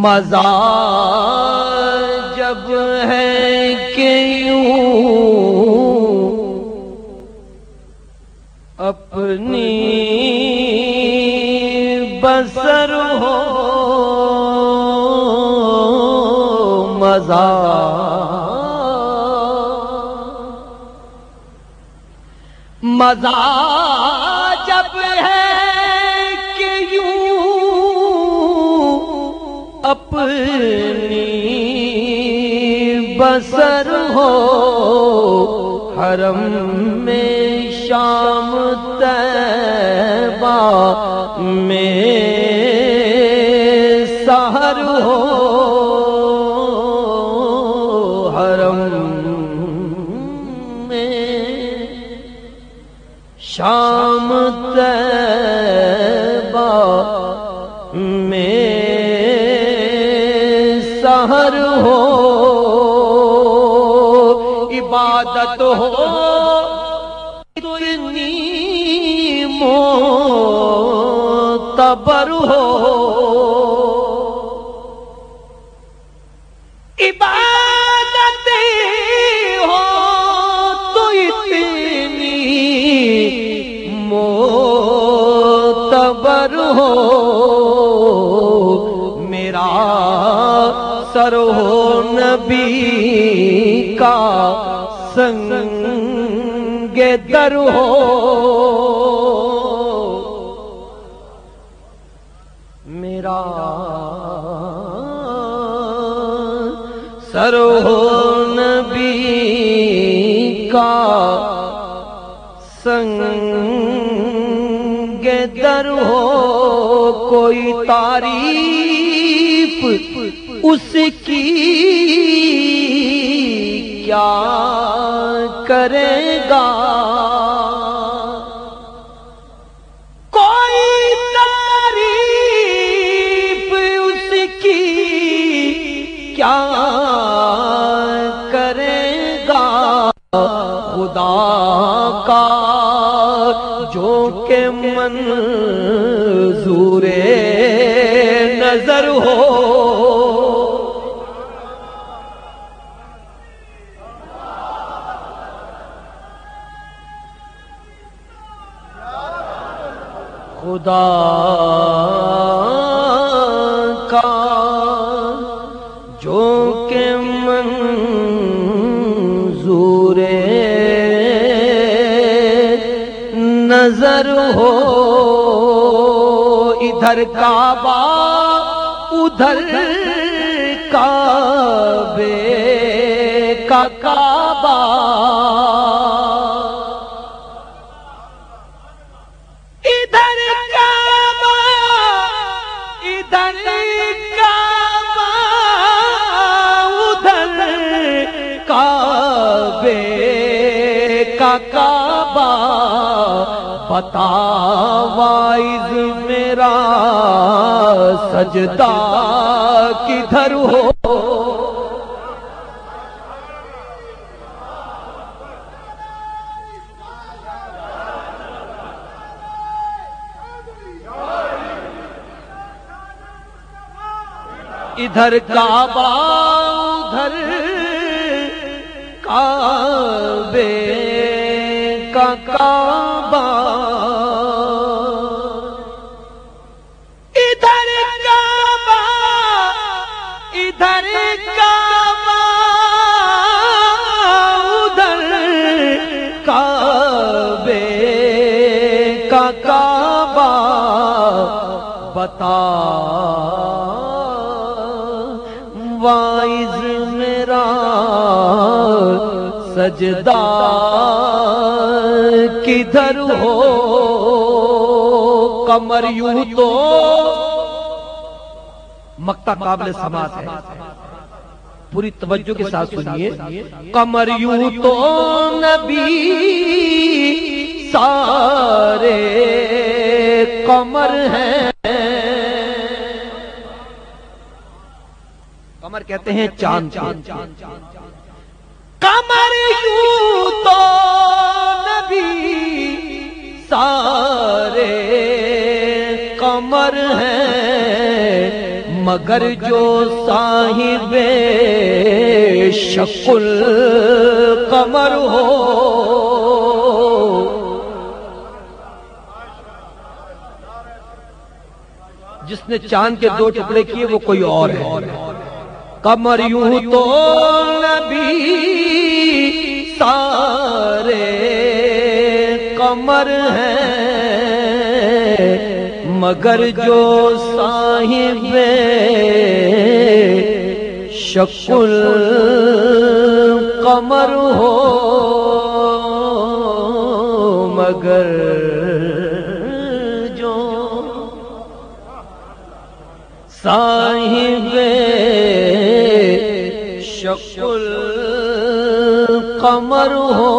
مزہ جب ہے کہ یوں اپنی بسر ہو، مزہ مزہ جب ہے کہ یوں اپنی بسر ہو، حرم میں شام طیبہ میں سحر ہو، حرم میں شام طیبہ میں سحر ہو، عبادت ہو اتنی معتبر ہو، عبادت ہو تو اتنی معتبر ہو، میرا سر ہو نبی کا سنگ در ہو، میرا سر ہو نبی کا سنگ در ہو، کوئی تعریف اس کی کیا کرے گا، کوئی تعریف اس کی کیا کرے گا، خدا کا جو کہ منظور نظر ہو، خدا کا جو کہ منظور نظر ہو، ادھر کعبہ ادھر کعبے کا کعبہ، کعبہ بتا وائز میرا سجدہ کدھر ہو، ادھر کعبہ ادھر کعبے کا کعبہ، ادھر کعبہ ادھر کعبہ ادھر کعبے کا کعبہ، بتا وائز میرا سجدہ کدھر ہو، کمر یوں تو مقطع قابل سماعت ہے، پوری توجہ کے ساتھ سنیے، کمر یوں تو نبی سارے کمر ہیں، کمر کہتے ہیں چاند، کمر یوں تو نبی سارے کمر قمر ہیں مگر جو صاحب شکل قمر ہو. جس نے چاند کے دو ٹکڑے کیے وہ کوئی اور ہے. قمر یوں تو نبی سارے قمر ہیں مگر جو صاحب شکل قمر ہو. مگر جو صاحب شکل قمر ہو.